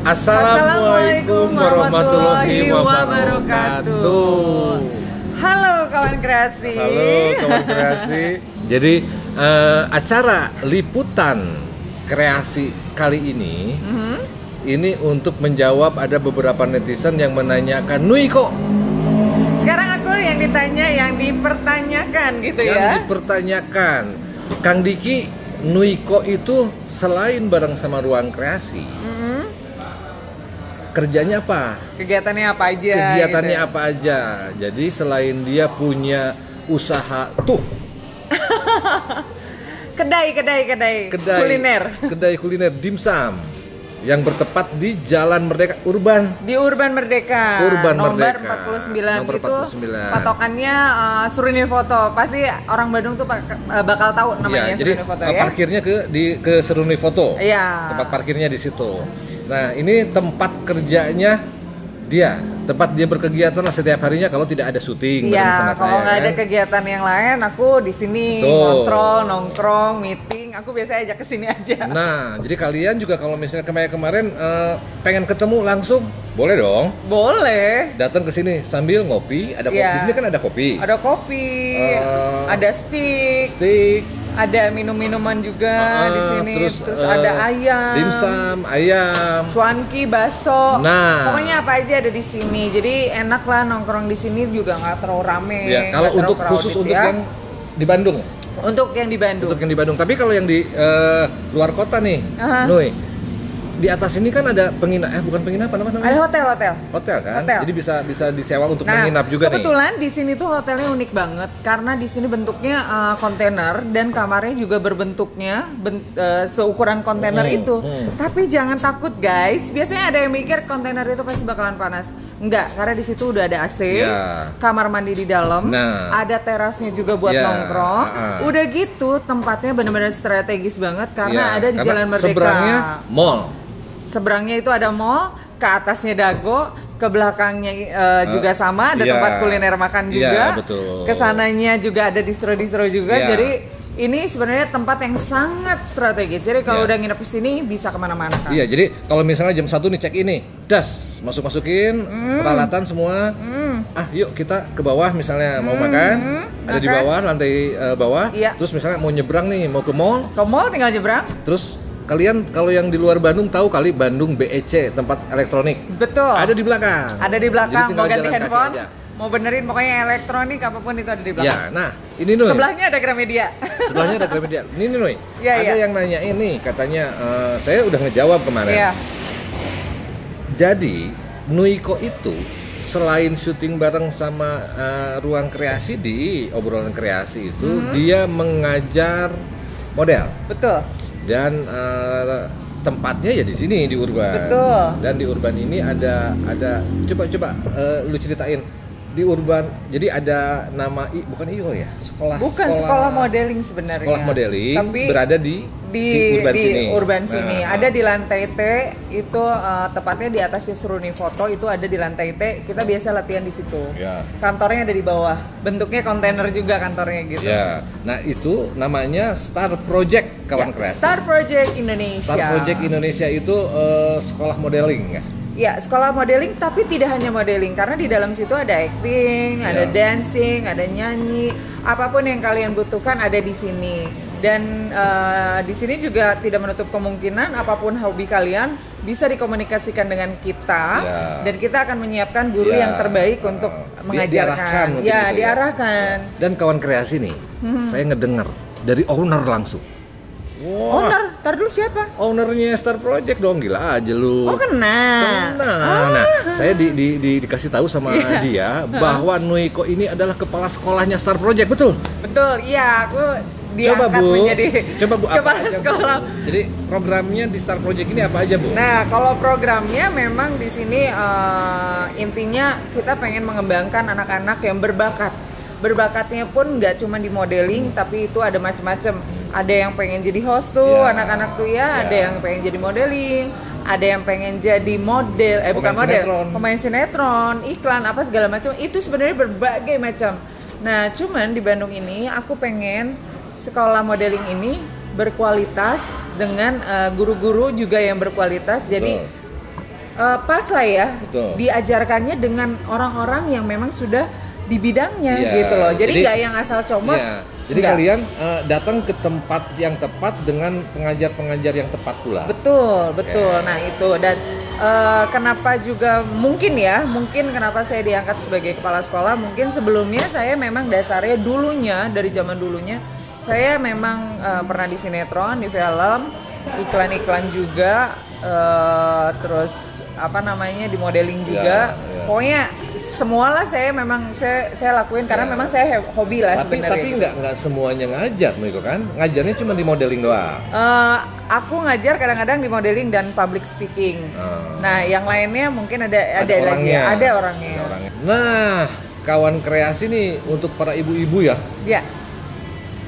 Assalamualaikum warahmatullahi wabarakatuh. Halo kawan kreasi. Halo kawan kreasi. Jadi acara liputan kreasi kali ini, ini untuk menjawab ada beberapa netizen yang menanyakan, Nui kok? Sekarang aku yang ditanya, yang dipertanyakan gitu ya. Yang dipertanyakan, Kang Diki, Nui kok itu selain bareng sama Ruang Kreasi, kerjanya apa? Kegiatannya apa aja? Kegiatannya gitu. apa aja? Jadi selain dia punya usaha kedai kuliner dimsum yang bertepat di Jalan Merdeka Urban. Di Urban Merdeka. Nomor 49 Nomor itu 49. patokannya Suruni Foto. Pasti orang Bandung tuh bakal tahu namanya Ya, jadi Suruni Foto ya. parkirnya ke Seruni Foto. Iya. Tempat parkirnya di situ. Nah, ini tempat kerjanya dia, tempat dia berkegiatan lah setiap harinya kalau tidak ada syuting bareng sama Iya, saya. kalau nggak ada Kan? kegiatan yang lain, aku di sini Betul. kontrol, nongkrong, meeting. Aku biasa ajak ke sini aja. Nah, jadi kalian juga kalau misalnya kemarin pengen ketemu langsung, boleh dong. Boleh. Datang ke sini sambil ngopi, ada kopi. Iya. Di sini kan ada kopi. Ada kopi, ada stick, ada minum-minuman juga di sini. Terus ada ayam, dimsum, ayam, cuanki, bakso. Nah, pokoknya apa aja ada di sini. Jadi enak lah nongkrong di sini juga nggak terlalu rame. ya, kalau nggak untuk terlalu khusus crowded untuk ya. yang di Bandung. Untuk yang di Bandung. Untuk yang di Bandung. Tapi kalau yang di luar kota nih, Nui, di atas ini kan ada bukan penginapan, apa namanya? Ada hotel. Hotel kan? Hotel. Jadi bisa disewa untuk menginap juga nih. Kebetulan di sini tuh hotelnya unik banget karena di sini bentuknya kontainer dan kamarnya juga berbentuknya seukuran kontainer itu. Tapi jangan takut guys. Biasanya ada yang mikir kontainer itu pasti bakalan panas. Enggak, karena di situ udah ada AC, kamar mandi di dalam, ada terasnya juga buat nongkrong. Udah gitu tempatnya benar-benar strategis banget karena ada di Jalan Merdeka. Seberangnya mall. Seberangnya itu ada mall, ke atasnya Dago, ke belakangnya juga sama, ada tempat kuliner makan juga. Betul. Kesananya juga ada distro-distro juga. Jadi ini sebenarnya tempat yang sangat strategis. Jadi kalau udah nginep di sini bisa kemana-mana kan. Iya, jadi kalau misalnya jam 1 nih check ini, masukin peralatan semua. Yuk kita ke bawah misalnya mau makan, ada di bawah lantai bawah. Terus misalnya mau nyebrang nih, mau ke mall. Ke mall tinggal nyebrang. Terus kalian kalau yang di luar Bandung tahu kali Bandung BEC, tempat elektronik. Betul. Ada di belakang. Ada di belakang. Jadi Mau ganti jalan kaki handphone, aja. mau benerin pokoknya elektronik apapun itu ada di belakang. Ya, nah ini Nui. Sebelahnya ada Gramedia. Sebelahnya ada Gramedia. Ini Nui. Ya, ada yang nanyain nih, katanya saya udah ngejawab kemarin. Iya. Jadi Nuiko itu selain syuting bareng sama Ruang Kreasi di obrolan kreasi itu, dia mengajar model. Betul. Dan tempatnya ya di sini di Urban. Betul. Dan di Urban ini ada coba lu ceritain di Urban. Jadi ada nama bukan IO ya, sekolah modeling sebenarnya. Sekolah modeling, tapi berada di Urban sini. Ada di lantai T itu tepatnya di atasnya Suruni Foto itu ada di lantai T. Kita biasa latihan di situ. Ya. Kantornya ada di bawah. Bentuknya kontainer juga kantornya gitu. Ya. Nah, itu namanya Star Project kawan kreasi. Star Project Indonesia. Star Project Indonesia itu sekolah modeling ya. Ya, sekolah modeling tapi tidak hanya modeling karena di dalam situ ada acting, ada dancing, ada nyanyi, apapun yang kalian butuhkan ada di sini. Dan di sini juga tidak menutup kemungkinan apapun hobi kalian bisa dikomunikasikan dengan kita dan kita akan menyiapkan guru yang terbaik untuk mengajarkan. Diarahkan. Dan kawan kreasi nih, saya ngedengar dari owner langsung. Wah. Owner, ntar dulu siapa? Ownernya Star Project dong, gila aja lu. Oh kenal. Nah, saya dikasih tahu sama dia bahwa Nuiko ini adalah kepala sekolahnya Star Project, betul? Betul, iya aku diangkat menjadi kepala sekolah. Jadi programnya di Star Project ini apa aja, Bu? Nah, kalau programnya memang di sini intinya kita pengen mengembangkan anak-anak yang berbakat. Berbakatnya pun nggak cuma di modeling, tapi itu ada macam-macam. Ada yang pengen jadi host tuh, anak-anak tuh ada yang pengen jadi modeling, ada yang pengen jadi model, pemain sinetron, iklan, apa segala macam. Itu sebenarnya berbagai macam. Nah, cuman di Bandung ini aku pengen sekolah modeling ini berkualitas dengan guru-guru juga yang berkualitas. Jadi pas lah ya. Betul. Diajarkannya dengan orang-orang yang memang sudah di bidangnya gitu loh. Jadi nggak yang asal comot. Jadi kalian datang ke tempat yang tepat dengan pengajar-pengajar yang tepat pula. Betul. Nah itu, dan kenapa juga mungkin kenapa saya diangkat sebagai kepala sekolah, mungkin sebelumnya saya memang dasarnya dulunya, dari zaman dulunya saya memang pernah di sinetron, di film, iklan-iklan juga, terus di modeling juga. Pokoknya semualah saya lakuin karena memang saya hobi lah sebenarnya. Tapi nggak semuanya ngajar Noiko kan? Ngajarnya cuma di modeling doang. Aku ngajar kadang-kadang di modeling dan public speaking. Nah, yang lainnya mungkin ada orangnya. Nah, kawan kreasi nih untuk para ibu-ibu ya. Iya.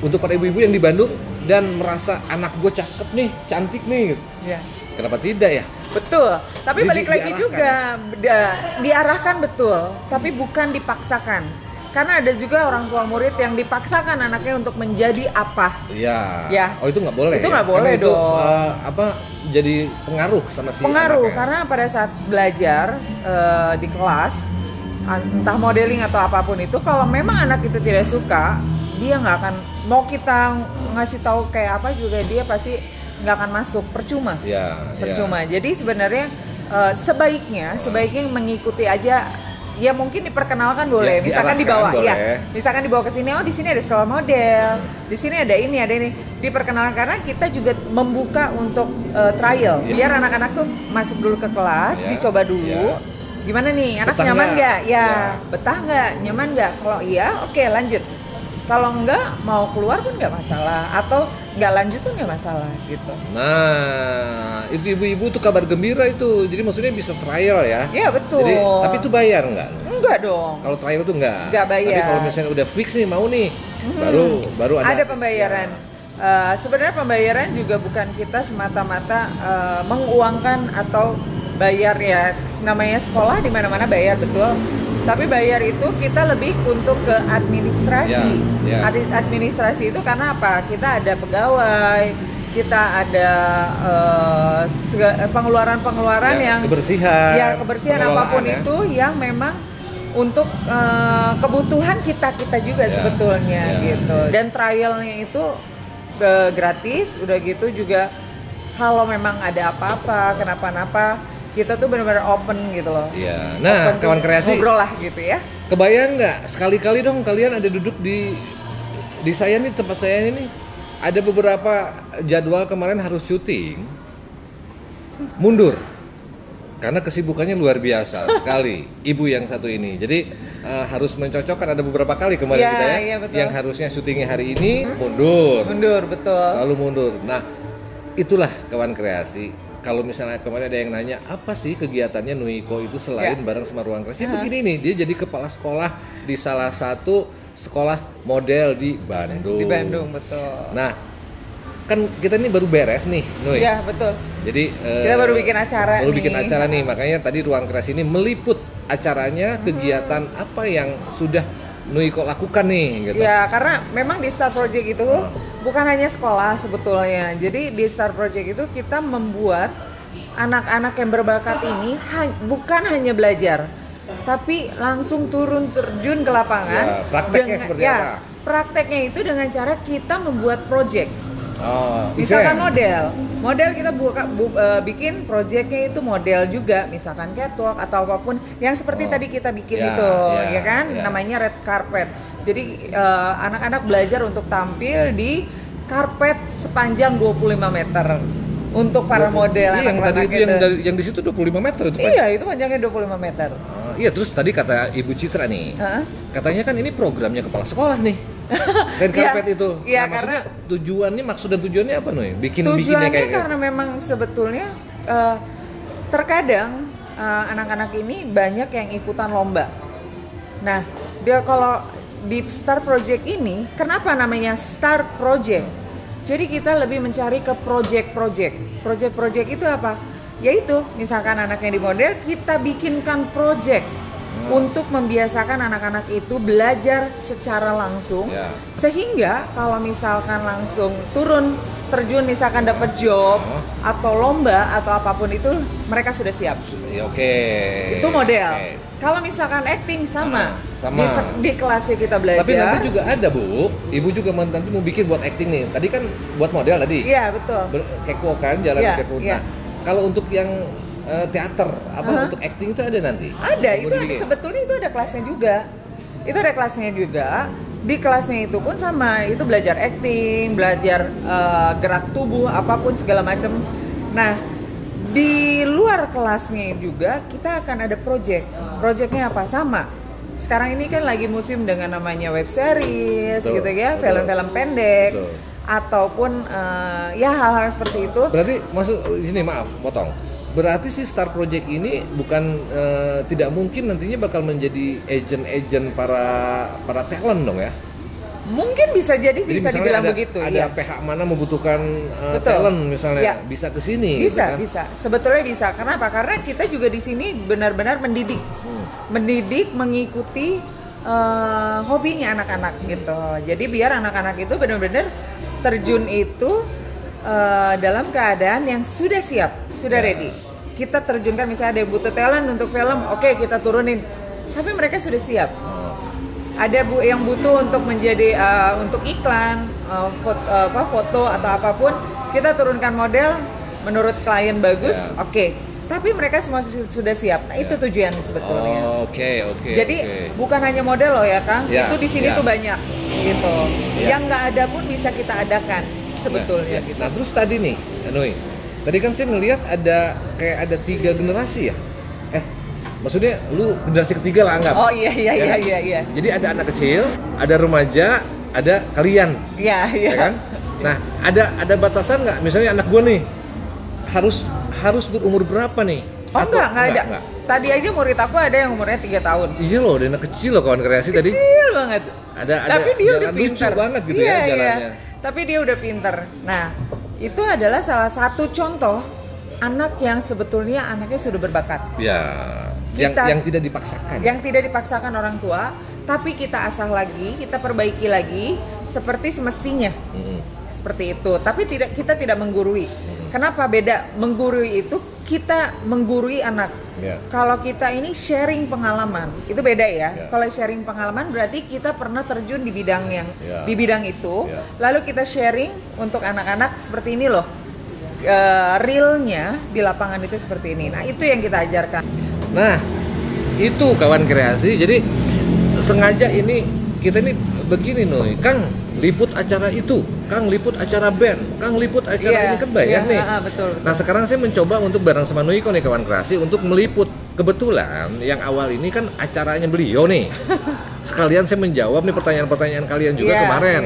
Untuk para ibu-ibu yang di Bandung dan merasa anak gue cakep nih, cantik nih. Iya. Kenapa tidak ya? Betul, tapi balik lagi juga diarahkan betul, tapi bukan dipaksakan. Karena ada juga orang tua murid yang dipaksakan anaknya untuk menjadi apa. Iya. Ya. Oh itu nggak boleh. Itu nggak boleh dong. Itu jadi pengaruh sama si pengaruh anaknya. Karena pada saat belajar di kelas, entah modeling atau apapun itu, kalau memang anak itu tidak suka, dia nggak akan, mau kita ngasih tahu kayak apa juga dia pasti nggak akan masuk, percuma. Percuma. Jadi sebenarnya sebaiknya mengikuti aja. Ya mungkin diperkenalkan boleh, misalkan dibawa misalkan dibawa ke sini, di sini ada sekolah model, di sini ada ini, diperkenalkan, karena kita juga membuka untuk trial, biar anak-anak tuh masuk dulu ke kelas, dicoba dulu, gimana nih, anak betah nyaman nggak? Betah nggak, nyaman nggak? Kalau iya, oke, lanjut. Kalau enggak, mau keluar pun nggak masalah, atau nggak lanjut pun nggak masalah gitu. Nah, itu ibu-ibu tuh kabar gembira itu. Jadi maksudnya bisa trial ya? Iya betul. Jadi, tapi itu bayar nggak? Enggak dong. Kalau trial tuh nggak? Nggak bayar. Tapi kalau misalnya udah fix nih mau nih, baru ada pembayaran. Sebenarnya pembayaran juga bukan kita semata-mata menguangkan atau bayar ya. Namanya sekolah di mana-mana bayar, betul. Tapi bayar itu kita lebih untuk ke administrasi. Administrasi itu karena apa? Kita ada pegawai, kita ada pengeluaran-pengeluaran yang kebersihan apapun itu yang memang untuk kebutuhan kita juga sebetulnya gitu. Dan trialnya itu gratis, udah gitu juga kalau memang ada apa-apa, kenapa-napa, kita tuh benar-benar open gitu loh. Iya. Nah, kawan kreasi, ngobrol lah gitu ya. Kebayang nggak sekali-kali dong kalian ada duduk di saya nih, tempat saya ini, ada beberapa jadwal kemarin harus syuting, mundur karena kesibukannya luar biasa sekali ibu yang satu ini. Jadi harus mencocokkan, ada beberapa kali kemarin kita yang harusnya syutingnya hari ini mundur, betul, selalu mundur. Nah, itulah kawan kreasi. Kalau misalnya kemarin ada yang nanya, apa sih kegiatannya Noiko itu selain bareng sama Ruang Kreasi? Begini nih, dia jadi kepala sekolah di salah satu sekolah model di Bandung. Di Bandung, betul. Nah, kan kita ini baru beres nih, Noi. Iya, betul. Jadi kita baru bikin acara nih. Makanya tadi Ruang Kreasi ini meliput acaranya, kegiatan apa yang sudah Noiko lakukan nih gitu. Ya, karena memang di Star Project itu bukan hanya sekolah sebetulnya. Jadi di Star Project itu kita membuat anak-anak yang berbakat ini bukan hanya belajar, tapi langsung turun terjun ke lapangan. Prakteknya seperti apa? Prakteknya itu dengan cara kita membuat project. Misalkan model kita bikin projectnya itu model juga, misalkan catwalk atau apapun yang seperti tadi kita bikin namanya red carpet. Jadi anak-anak belajar untuk tampil di karpet sepanjang 25 meter untuk para model. Yang tadi itu yang di situ 25 meter itu. Iya, itu panjangnya 25 meter. Iya, terus tadi kata Ibu Citra nih, katanya kan ini programnya kepala sekolah nih. Red carpet itu. Iya, karena maksud dan tujuannya apa nih? Tujuannya kayak karena memang sebetulnya terkadang anak-anak ini banyak yang ikutan lomba. Nah, dia kalau di Star Project ini, kenapa namanya Star Project? Jadi kita lebih mencari ke project. Project itu apa? Yaitu misalkan anaknya di model, kita bikinkan project untuk membiasakan anak-anak itu belajar secara langsung, sehingga kalau misalkan langsung turun terjun misalkan dapat job atau lomba atau apapun itu mereka sudah siap. Oke. Itu model. Kalau misalkan acting sama. Di kelasnya kita belajar. Tapi nanti juga ada Bu, Ibu juga nanti mau bikin buat acting nih. Tadi kan buat model tadi. Iya betul. Catwalk kan, jalan catwalk. Nah, kalau untuk yang teater untuk acting itu ada nanti? Ada, itu ada, sebetulnya itu ada kelasnya juga. Itu ada kelasnya juga. Di kelasnya itu pun sama, itu belajar acting, belajar gerak tubuh, apapun segala macam. Nah, di luar kelasnya juga kita akan ada project. Projectnya apa? Sama. Sekarang ini kan lagi musim dengan namanya web series, gitu ya, film-film pendek, ataupun ya hal-hal seperti itu. Berarti maksud di sini maaf, potong. Berarti si Star Project ini bukan tidak mungkin nantinya bakal menjadi agent para talent dong ya? Mungkin bisa jadi bisa dibilang begitu. Ada PH mana membutuhkan talent misalnya bisa ke sini. Bisa, gitu kan? bisa. Sebetulnya bisa. Kenapa? Karena kita juga di sini benar-benar mendidik, mengikuti hobinya anak-anak gitu. Jadi biar anak-anak itu benar-benar terjun itu dalam keadaan yang sudah siap, sudah ready. Kita terjunkan misalnya ada butuh talent untuk film, oke kita turunin. Tapi mereka sudah siap. Ada yang butuh untuk menjadi untuk iklan, foto atau apapun, kita turunkan model menurut klien bagus, oke. Tapi mereka semua sudah siap. Nah, itu tujuan sebetulnya. Oke. Jadi bukan hanya model loh ya, Kang. Itu di sini tuh banyak gitu. Yang nggak ada pun bisa kita adakan sebetulnya. Gitu. Nah, terus tadi nih, Nui. Tadi kan saya ngelihat ada kayak ada 3 generasi ya. Maksudnya lu generasi ketiga lah anggap. Oh iya. Jadi ada anak kecil, ada remaja, ada kalian. Iya. Ya kan? Nah, ada batasan nggak? Misalnya anak gua nih harus berumur berapa nih? Oh enggak ada. Enggak. Tadi aja murid aku ada yang umurnya 3 tahun. Iya loh, dia anak kecil loh kawan kreasi tadi. Kecil banget. Tapi dia udah pintar banget gitu ya jalannya. Tapi dia udah pintar. Nah, itu adalah salah satu contoh anak yang sebetulnya anaknya sudah berbakat. Ya. Yang tidak dipaksakan. Yang tidak dipaksakan orang tua, tapi kita asah lagi, kita perbaiki lagi seperti semestinya. Seperti itu. Tapi kita tidak menggurui. Kenapa beda? Menggurui itu kita menggurui anak. Kalau kita ini sharing pengalaman, itu beda ya. Kalau sharing pengalaman berarti kita pernah terjun di bidang yang di bidang itu, lalu kita sharing untuk anak-anak seperti ini loh. Realnya di lapangan itu seperti ini. Nah, itu yang kita ajarkan. Nah, itu kawan kreasi. Jadi sengaja ini kita ini begini nih, Kang liput acara itu, Kang liput acara band, Kang liput acara ini kan banyak nih. Betul. Nah, sekarang saya mencoba untuk bareng sama Nuiko nih kawan kreasi untuk meliput. Kebetulan yang awal ini kan acaranya beliau nih. Sekalian saya menjawab nih pertanyaan-pertanyaan kalian juga kemarin.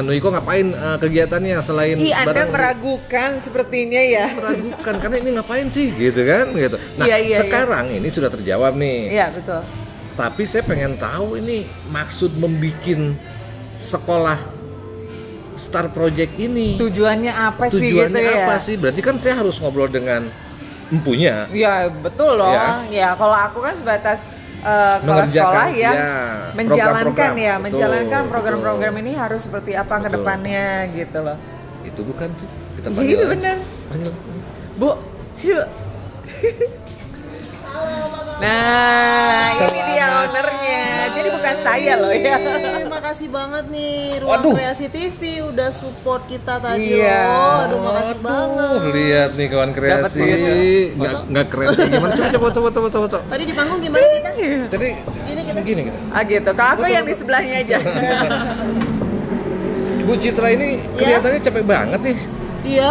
Nuiko ngapain kegiatannya selain Anda meragukan sepertinya ya. Meragukan karena ini ngapain sih gitu kan gitu. Nah, sekarang ini sudah terjawab nih. Iya, betul. Tapi saya pengen tahu ini maksud membikin sekolah Star Project ini. Tujuannya apa sih gitu ya? Tujuannya apa sih? Berarti kan saya harus ngobrol dengan empunya. Ya, betul loh. Ya, kalau aku kan sebatas kalau sekolah yang menjalankan program-program ini harus seperti apa ke depannya gitu loh. Itu bukan sih kita panggil. Itu benar. Panggil. Bu, sini. Nah, ini dia ownernya. Jadi bukan saya loh ya. Makasih banget nih Ruang Kreasi TV udah support kita tadi loh. Aduh, makasih banget. Lihat nih kawan kreasi. Enggak keren sih gimana? Coba foto. Tadi di panggung gimana kita? Tadi gini gitu. Gitu. Kalau aku yang di sebelahnya aja. Bu Citra ini kelihatannya capek banget nih. Iya,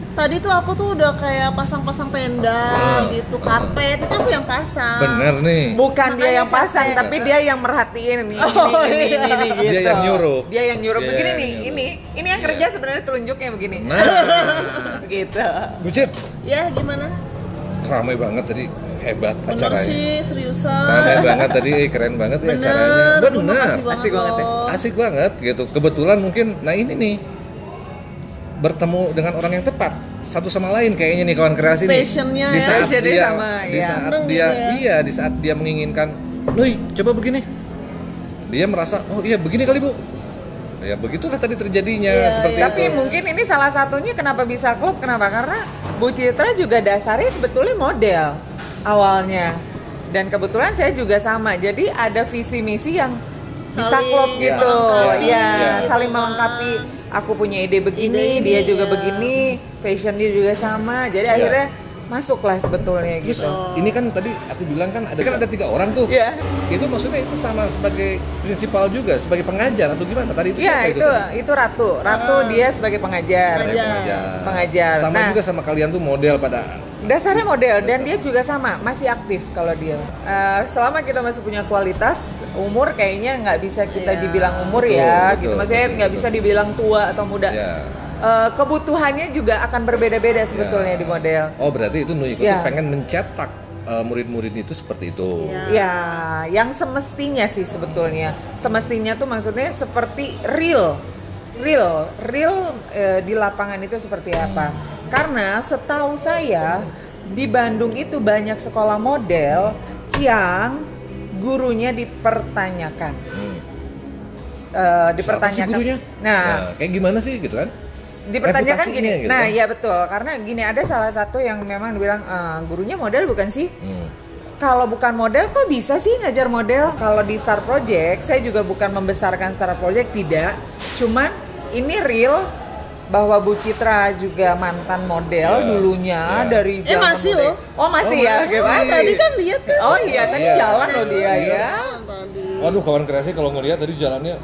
tadi tuh aku tuh udah kayak pasang-pasang tenda gitu, karpet, itu aku yang pasang. Bener nih. Bukan dia yang pasang, tapi dia yang merhatiin ini gitu. Dia yang nyuruh. Begini nih, ini yang kerja sebenarnya telunjuknya begini. Nah, gitu. Bu Cit. Ya, gimana? Ramai banget tadi, hebat acaranya. Bener sih, seriusan. Ramai banget tadi, keren banget ya acaranya. Bener. Asik banget gitu. Kebetulan mungkin, nah ini nih bertemu dengan orang yang tepat satu sama lain kayaknya nih kawan kreasi nih. Passionnya di saat ya, dia sama, di saat dia menginginkan, Nui coba begini, dia merasa oh iya begini kali Bu, Ya begitulah tadi terjadinya seperti tapi itu. mungkin ini salah satunya kenapa bisa klop, kenapa? Karena Bu Citra juga dasarnya sebetulnya model awalnya. Dan kebetulan saya juga sama. Jadi ada visi misi yang bisa klop gitu. Saling melengkapi. Aku punya ide begini, dia juga begini, fashion dia juga sama. Jadi akhirnya masuklah sebetulnya gitu. Ini kan tadi aku bilang kan ada 3 orang tuh. Itu maksudnya itu sama sebagai prinsipal juga, sebagai pengajar atau gimana? Tadi itu siapa itu Ratu. Ratu dia sebagai pengajar. Pengajar. Sama juga sama kalian tuh model pada dasarnya model, dan dia juga sama, masih aktif kalau dia. Selama kita masih punya kualitas, umur kayaknya nggak bisa kita dibilang umur gitu. Maksudnya nggak bisa dibilang tua atau muda. Kebutuhannya juga akan berbeda-beda sebetulnya di model. Oh berarti itu Nuiko tuh pengen mencetak murid-murid itu seperti itu. Yang semestinya sih sebetulnya. Semestinya tuh maksudnya seperti real di lapangan itu seperti apa. Karena setahu saya di Bandung itu banyak sekolah model yang gurunya dipertanyakan. Dipertanyakan. Gurunya? Nah, kayak gimana sih gitu kan? Dipertanyakan gini. Gitu nah, kan? ya betul. Karena gini, ada salah satu yang memang bilang gurunya model bukan sih? Kalau bukan model kok bisa sih ngajar model? Kalau di Star Project, saya juga bukan membesarkan Star Project, tidak. Cuman ini real bahwa Bu Citra juga mantan model dulunya dari zaman masih loh. Oh masih ya? Gimana? Tadi kan lihat kan? Oh iya, tadi jalan loh dia ya. Waduh, kawan kreasi kalau ngelihat tadi jalannya.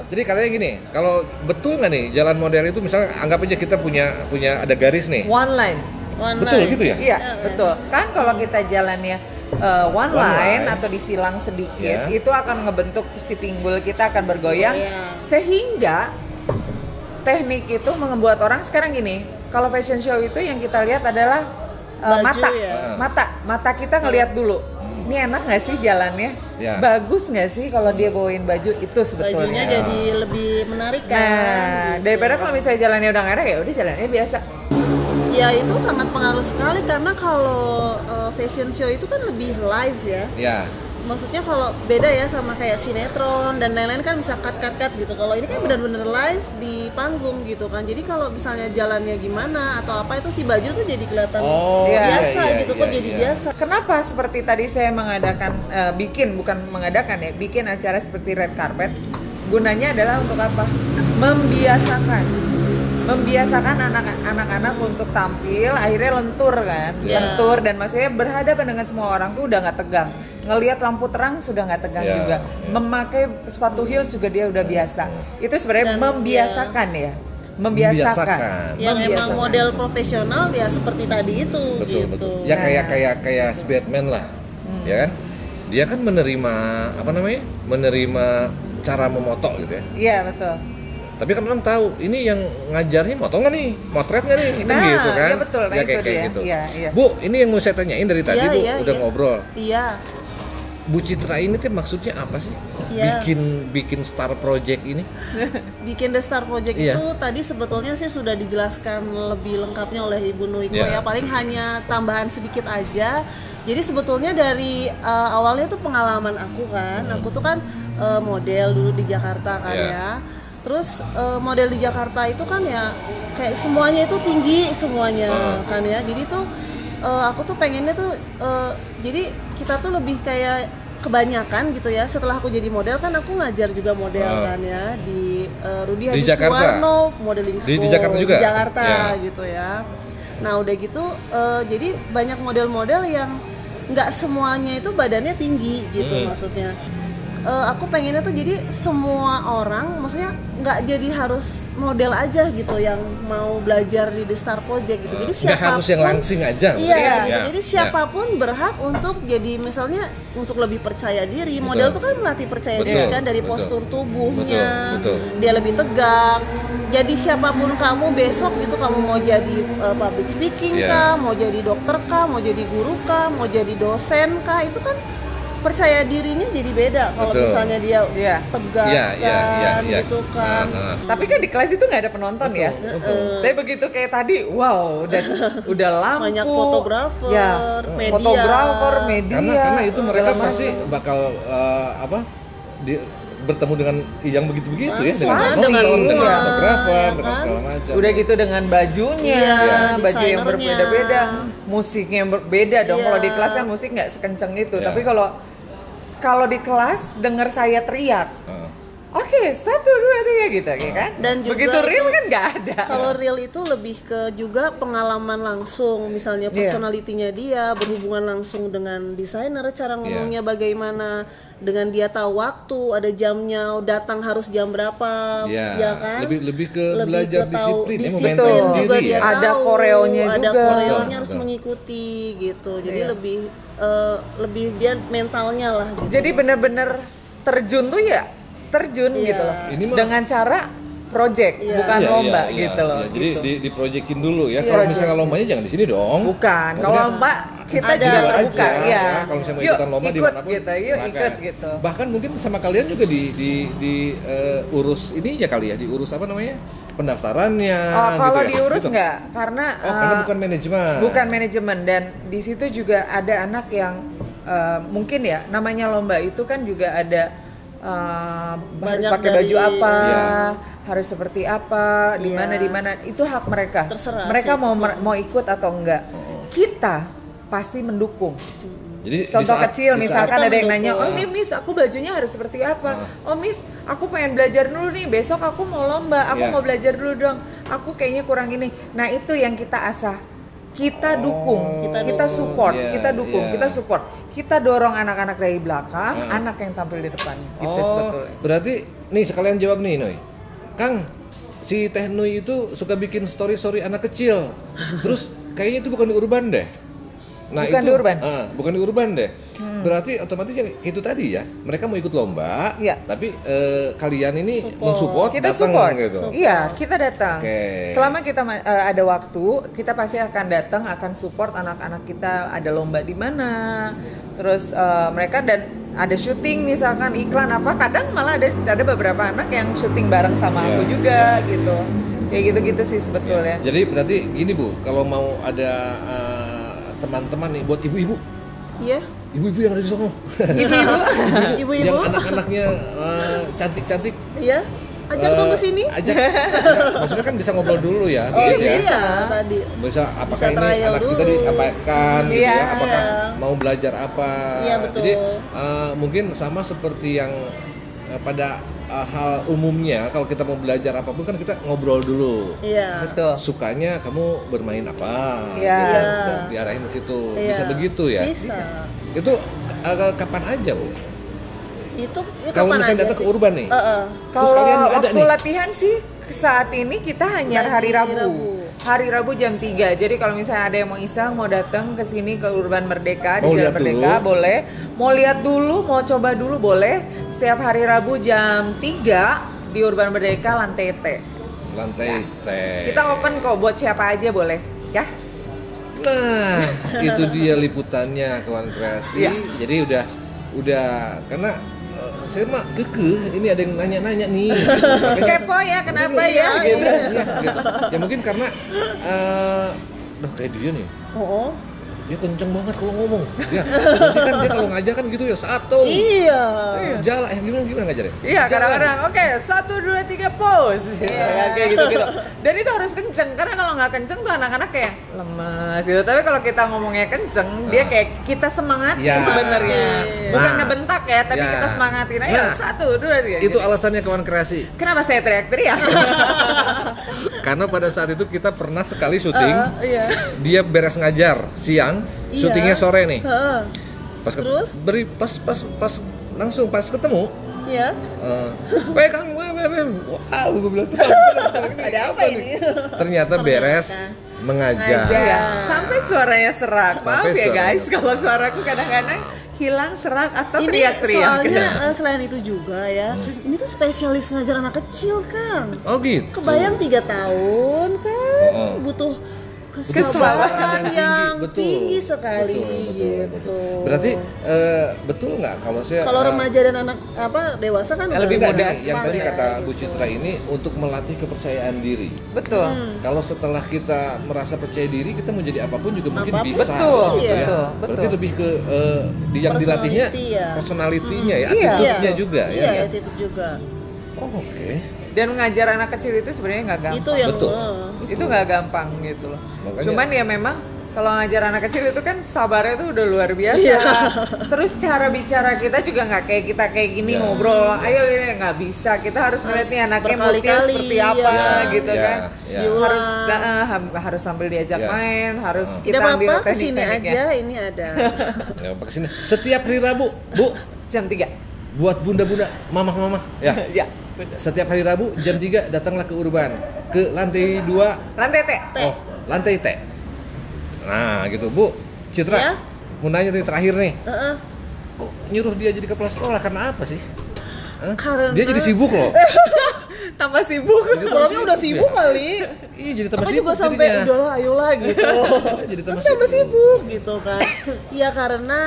Jadi katanya gini, kalau betul nggak nih jalan model itu misalnya anggap aja kita punya ada garis nih. One line. Betul gitu ya? Iya, betul. Kan kalau kita jalannya one line atau disilang sedikit, itu akan ngebentuk si pinggul kita akan bergoyang sehingga teknik itu membuat orang sekarang gini. Kalau fashion show itu yang kita lihat adalah mata kita ngelihat dulu. Ini enak nggak sih jalannya? Bagus nggak sih kalau dia bawain baju itu sebetulnya? Bajunya jadi lebih menarik kan? Nah, daripada kalau misalnya jalannya udah nggak enak ya udah jalannya biasa. Ya itu sangat pengaruh sekali karena kalau fashion show itu kan lebih live ya. Maksudnya kalau beda ya sama kayak sinetron dan lain-lain kan bisa cut gitu. Kalau ini kan benar-benar live di panggung gitu kan. Jadi kalau misalnya jalannya gimana atau apa itu si baju tuh jadi kelihatan biasa jadi biasa. Kenapa seperti tadi saya mengadakan bikin acara seperti red carpet? Gunanya adalah untuk apa? Membiasakan anak-anak untuk tampil, akhirnya lentur dan maksudnya berhadapan dengan semua orang tuh udah nggak tegang, ngelihat lampu terang sudah nggak tegang juga, memakai sepatu heels juga dia udah biasa. Itu sebenarnya membiasakan. Memang model profesional ya seperti tadi itu. Betul. Ya kayak Batman lah, ya kan? Dia kan menerima cara memoto gitu ya. Iya betul. Tapi kan orang tahu ini yang ngajarnya moto nggak nih, motret nggak nih, itu gitu kan? Iya betul, kayak gitu. Iya. Bu, ini yang mau saya tanyain dari tadi udah ngobrol. Iya. Bu Citra ini tuh maksudnya apa sih? Bikin Star Project ini? Bikin The Star Project itu tadi sebetulnya sih sudah dijelaskan lebih lengkapnya oleh Ibu Nuiko ya. Paling hanya tambahan sedikit aja. Jadi sebetulnya dari awalnya tuh pengalaman aku kan, aku tuh kan model dulu di Jakarta kan ya. Terus model di Jakarta itu kan ya kayak semuanya itu tinggi semuanya kan ya. Jadi tuh aku tuh pengennya tuh jadi kita tuh lebih kayak kebanyakan gitu ya. Setelah aku jadi model kan aku ngajar juga model kan ya di Rudy Haji Suwarno Modeling School di Jakarta juga? Di Jakarta gitu ya. Nah udah gitu jadi banyak model-model yang nggak semuanya itu badannya tinggi gitu maksudnya. Aku pengennya tuh jadi semua orang, maksudnya nggak jadi harus model aja gitu yang mau belajar di The Star Project gitu. Jadi siapapun nggak harus yang langsing aja. Gitu. Jadi siapapun berhak untuk jadi misalnya untuk lebih percaya diri. Model tuh kan melatih percaya diri kan dari postur tubuhnya, dia lebih tegak. Jadi siapapun kamu besok gitu, kamu mau jadi public speaking kah, mau jadi dokter kah, mau jadi guru kah, mau jadi dosen kah, itu kan percaya dirinya jadi beda kalau misalnya dia tegak gitu kan. Tapi kan di kelas itu nggak ada penonton ya. Tapi begitu kayak tadi, wow, udah lampu, banyak fotografer, media. Karena itu mereka pasti bakal bertemu dengan yang begitu-begitu ya, langsung, dengan dengan nonton, dengan iya, fotografer, dengan kan? segala macam. Udah gitu dengan bajunya, baju yang desainernya. berbeda-beda, musiknya yang berbeda dong. Iya. Kalau di kelas kan musik nggak sekenceng itu, Iya. tapi kalau di kelas dengar saya teriak, oke, 1, 2, 3 gitu, ya kan? Dan juga begitu real kan nggak ada. Kalau real itu lebih ke juga pengalaman langsung, misalnya personalitinya dia berhubungan langsung dengan desainer, cara ngomongnya bagaimana, dengan dia tahu waktu, ada jamnya, datang harus jam berapa, ya kan? Lebih ke belajar disiplin, disiplin maintain juga sendiri dia ya. Ada tahu, koreonya ada juga. koreonya harus Betul. mengikuti gitu. Jadi lebih dia mentalnya lah. Gitu. Jadi benar-benar terjun tuh ya terjun gitu loh. Ini mah- dengan cara project, bukan lomba gitu loh. Jadi gitu. di proyekin dulu ya. Kalau misalnya lombanya jangan di sini dong. Bukan, kalau Maksudnya, lomba kita ada juga luar terbuka aja, ya. Kalau misalnya mau Yuk, ikutan lomba ikut dimanapun, gitu, yuk silakan. ikut gitu. Bahkan mungkin sama kalian juga di urus ini ya kali ya, diurus apa namanya, pendaftarannya. Oh, kalau gitu ya? diurus Gitu. nggak, karena Karena bukan manajemen. bukan manajemen, dan di situ juga ada anak yang mungkin ya namanya lomba itu kan juga ada harus Banyak pakai baju dari- apa, Iya. harus seperti apa, di mana itu hak mereka. Terserah Mereka sih, mau ikut atau enggak. Kita pasti mendukung. Jadi Contoh kecil, misalkan kita ada yang nanya, mendukung. oh ini Miss, aku bajunya harus seperti apa? Oh Miss, aku pengen belajar dulu nih, besok aku mau lomba, aku mau belajar dulu dong. Aku kayaknya kurang ini. Nah itu yang kita asah, kita dukung, kita support, kita dukung, kita support. Kita dorong anak-anak dari belakang, anak yang tampil di depan. Gitu sebetulnya. Berarti nih sekalian jawab nih Noy. Kang, si Teh Noy itu suka bikin story-story anak kecil. Terus kayaknya itu bukan di urban deh. Nah, Bukan itu, di urban? Bukan di urban deh. Berarti otomatis yang itu tadi ya, mereka mau ikut lomba, Iya. tapi kalian ini mensupport, Kita datang support, gitu. iya kita datang. Oke. Selama kita ada waktu, kita pasti akan datang, akan support anak-anak kita. Ada lomba di mana, terus mereka dan ada syuting misalkan iklan apa. Kadang malah ada beberapa anak yang syuting bareng sama aku juga gitu. Kayak gitu-gitu sih sebetulnya. Jadi berarti gini Bu, kalau mau ada teman-teman nih buat ibu-ibu, Iya. ibu-ibu yang ada di sono, Ibu-ibu. yang anak-anaknya cantik-cantik. Iya. Ajak dong ke sini. Ajak. Maksudnya kan bisa ngobrol dulu ya. Oh gitu ya. iya, tadi. Bisa apakah Bisa ini trial anak kita dulu. diapakan gitu Iya. ya? Apakah Iya. mau belajar apa? Iya, betul. Jadi mungkin sama seperti yang pada hal umumnya kalau kita mau belajar apapun kan kita ngobrol dulu. Iya. Betul. Sukanya kamu bermain apa? Iya. Gitu. Diarahin ke situ. Iya. Bisa begitu ya? Bisa. Itu kapan aja, Bu? Itu Kalau kapan misalnya aja datang sih? ke urban nih. Kalau kalian nggak ada waktu nih? latihan sih saat ini kita hanya Lagi hari Rabu. Rabu. Hari Rabu jam 3. Jadi kalau misalnya ada yang mau iseng mau datang ke sini ke Urban Merdeka di Mau Jalan lihat Merdeka dulu? boleh. Mau lihat dulu, mau coba dulu boleh. Setiap hari Rabu jam 3 di Urban Merdeka lantai T. Lantai teh. Kita open kok buat siapa aja boleh, ya. Nah, itu dia liputannya kawan kreasi. Iya. Jadi udah karena saya mah kekeh ini ada yang nanya-nanya nih. Kepo ya, kenapa ya? Gitu. Gitu. Ya, gitu. Ya mungkin karena kayak dia nih. Oh. Dia kenceng banget kalau ngomong. Ya, nanti kan dia kalau ngajar kan gitu ya satu. Iya. Jalan gimana ngajarnya? Iya, kadang-kadang oke, 1, 2, 3 pose. Kayak gitu-gitu. Dan itu harus kenceng, karena kalau nggak kenceng tuh anak-anak kayak lemes gitu. Tapi kalau kita ngomongnya kenceng, dia kayak kita semangatin Ya. sebenarnya. Bukan Nah. ngebentak ya, tapi Ya. kita semangatin. Ayo, Nah. 1, 2, 3. Itu alasannya kawan kreasi. Kenapa saya teriak-teriak? Karena pada saat itu kita pernah sekali syuting. Iya. Dia beres ngajar siang, Iya. syutingnya sore nih. Heeh. Terus pas langsung pas ketemu, Iya. Kang, wow, gue bilang tuh, Ada apa ini? ternyata beres mengajar. Ya. Sampai suaranya serak. Maaf Sampai ya suaranya guys, serak. kalau suaraku kadang-kadang hilang serak atau Ini teriak-teriak. soalnya selain itu juga ya, ini tuh spesialis ngajar anak kecil, Kang. Oh gitu. Kebayang 3 tahun kan, Oh. butuh kesabaran yang tinggi sekali gitu. Berarti betul nggak kalau remaja dan anak dewasa kan lebih mudah yang tadi kata Bu Citra ini untuk melatih kepercayaan diri. Betul. Kalau setelah kita merasa percaya diri, kita mau jadi apapun juga mungkin bisa. Betul. Gitu ya. Betul. Berarti lebih ke yang dilatihnya personality-nya ya, attitude-nya juga ya. Iya, attitude juga. Oh, oke. Dan mengajar anak kecil itu sebenarnya nggak gampang. Itu yang betul. Itu nggak gampang gitu loh. Makanya, cuman ya memang kalau ngajar anak kecil itu kan sabarnya tuh udah luar biasa. Terus cara bicara kita juga nggak kayak kita kayak gini ngobrol. Ayo ini nggak bisa. Kita harus ngeliat nih anaknya moodnya seperti apa gitu kan. Harus sambil diajak main, harus kita ambil teknik-tekniknya. Aja ini ada. Kesini. Setiap hari Rabu, Bu. Jam 3. Buat bunda-bunda, mama-mama ya. Ya. Betul. Setiap hari Rabu jam 3 datanglah ke Urban, ke lantai 2. Lantai T. Oh, lantai T. Nah, gitu Bu. Citra, ya? Mau nanya nih terakhir nih. Kok nyuruh dia jadi kepala sekolah karena apa sih? Karena dia jadi sibuk loh. Tambah sibuk. Sebelumnya udah sibuk kali. Iya, jadi tambah sibuk. Aku juga sampai udahlah, ayolah gitu. Jadi tambah sibuk gitu kan. Iya karena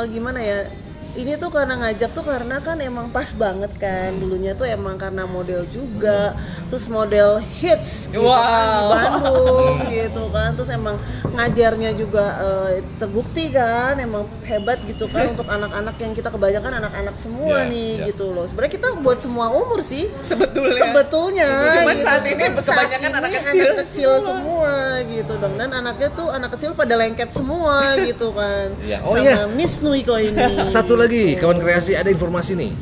gimana ya? Ini tuh karena ngajak tuh karena kan emang pas banget kan, dulunya tuh emang karena model juga, terus model hits gitu kan, di Bandung gitu kan, terus emang ngajarnya juga terbukti kan, emang hebat gitu kan untuk anak-anak yang kita kebanyakan anak-anak semua gitu loh. Sebenarnya kita buat semua umur sih sebetulnya cuman gitu. saat ini kebanyakan anak kecil semua gitu dong, dan anaknya tuh anak kecil pada lengket semua gitu kan. Sama Miss Nuiko ini. Satu lagi, kawan kreasi, ada informasi nih.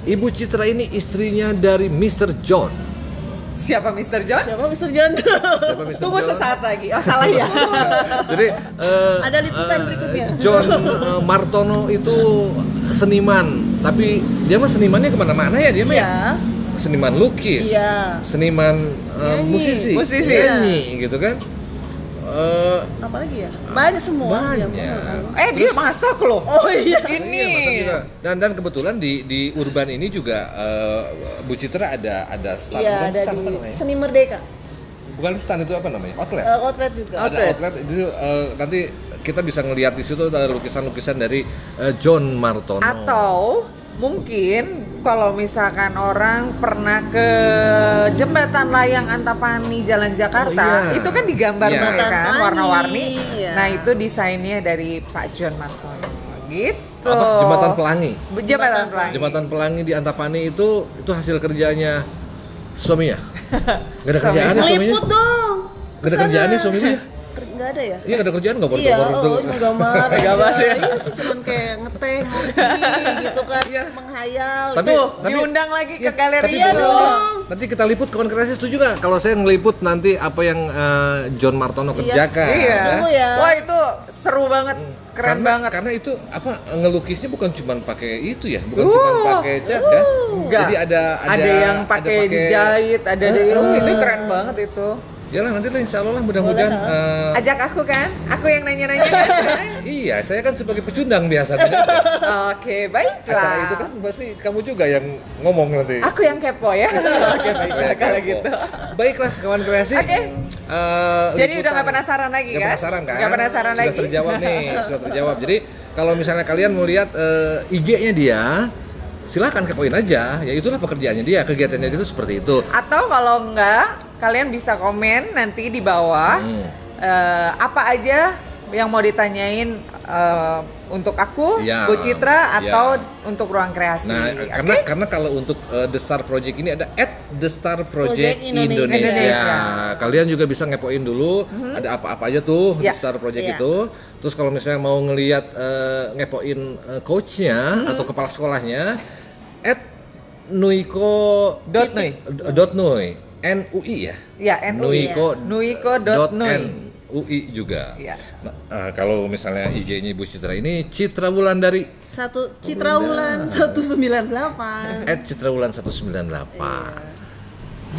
Ibu Citra ini istrinya dari Mr. John. Siapa Mr. John? Tunggu sesaat lagi. Oh, salah ya. Jadi ada liputan berikutnya. John Martono itu seniman, tapi dia mah senimannya kemana-mana ya, dia mah ya. Seniman lukis, seniman musisi, nyanyi gitu kan. Apalagi ya? Banyak semua. Dia masak loh. Oh iya. Ini. Dan kebetulan di Urban ini juga Bu Citra ada stand. Iya, ada stand, di Seni Merdeka. Bukan stand, itu apa namanya? Outlet. Outlet juga. Ada outlet itu nanti kita bisa ngelihat di situ ada lukisan-lukisan dari John Martono. Atau mungkin kalau misalkan orang pernah ke jembatan layang Antapani Jalan Jakarta, itu kan digambar kan warna-warni. Nah, itu desainnya dari Pak John Martono. Gitu. Jembatan Pelangi. Jembatan Pelangi di Antapani itu hasil kerjanya suaminya. Gak ada kerjaannya suaminya. Meliput dong. Gak ada kerjaannya suaminya. Nggak ada ya? Iya, nggak ada kerjaan, nggak baru gambar ya. Iya sih, cuman kayak ngeteh, ngopi gitu kan, menghayal. Tapi diundang lagi ke galeri dong. Nanti kita liput, kawan kreasi setuju nggak? Kalau saya ngeliput nanti apa yang John Martono kerjakan. Iya. Wah, itu seru banget, keren banget. Karena itu ngelukisnya bukan cuma pakai itu ya, bukan cuma pakai cat kan. Jadi ada yang pakai dijahit, ada itu keren banget itu. Yalah, nanti lah insya Allah mudah-mudahan ajak aku kan, aku yang nanya-nanya kan. Iya, saya kan sebagai pecundang biasa. Oke, baiklah. Acara itu kan pasti kamu juga yang ngomong nanti. Aku yang kepo ya. Oke, baiklah kalau gitu. Baiklah, kawan kreasi. Jadi udah nggak penasaran lagi kan? Nggak penasaran lagi. Sudah terjawab nih, sudah terjawab. Jadi kalau misalnya kalian mau lihat IG-nya dia, silahkan kepoin aja. Ya itulah pekerjaannya dia, kegiatannya dia itu seperti itu. Atau kalau enggak, kalian bisa komen nanti di bawah apa aja yang mau ditanyain untuk aku, Bu Citra, atau untuk Ruang Kreasi. Nah, karena kalau untuk The Star Project ini ada @thestarproject Indonesia. Kalian juga bisa ngepoin dulu ada apa-apa aja tuh The Star Project itu. Terus kalau misalnya mau ngelihat ngepoin coachnya atau kepala sekolahnya @nuiko.nuy NUI ya? Ya, NUI. Nuiko.NUI juga. Ya. Nah, kalau misalnya IG-nya Ibu Citra ini Citra Wulandari. Citrawulan 198. @citrawulan198.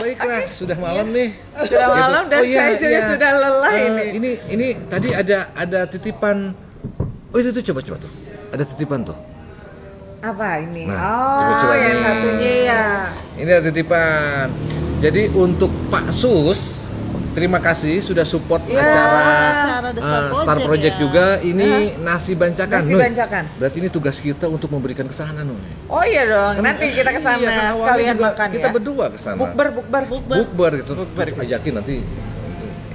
Baiklah, sudah malam nih. Sudah malam dan saya juga sudah lelah ini. Ini tadi ada titipan. Oh, itu coba tuh. Ada titipan tuh. Apa ini? Coba yang satunya ya. Ini ada titipan. Jadi untuk Pak Sus terima kasih sudah support acara The Star Project juga. Ini nasi bancakan. Nasi bancakan. Berarti ini tugas kita untuk memberikan kesana, Nuy. Oh iya dong, nanti kita kesana kan sekalian makan kita berdua kesana. Bukber gitu. Ajakin nanti.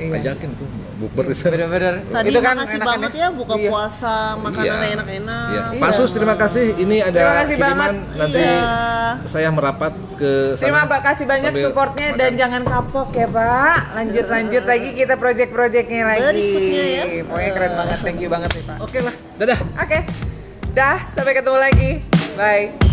Ajakin tuh bukber di sana. Bener-bener. Tadi itu kan makasih banget ya buka puasa makanan enak-enak. Iya. Pak Sus, terima kasih. Ini ada kiriman nanti saya merapat ke sana. Terima kasih banyak supportnya dan jangan kapok ya Pak. Lanjut lagi kita project-projectnya lagi. Berikutnya ya. Pokoknya keren banget. Thank you banget nih Pak. Oke lah. Dadah. Oke. Dah, sampai ketemu lagi. Bye.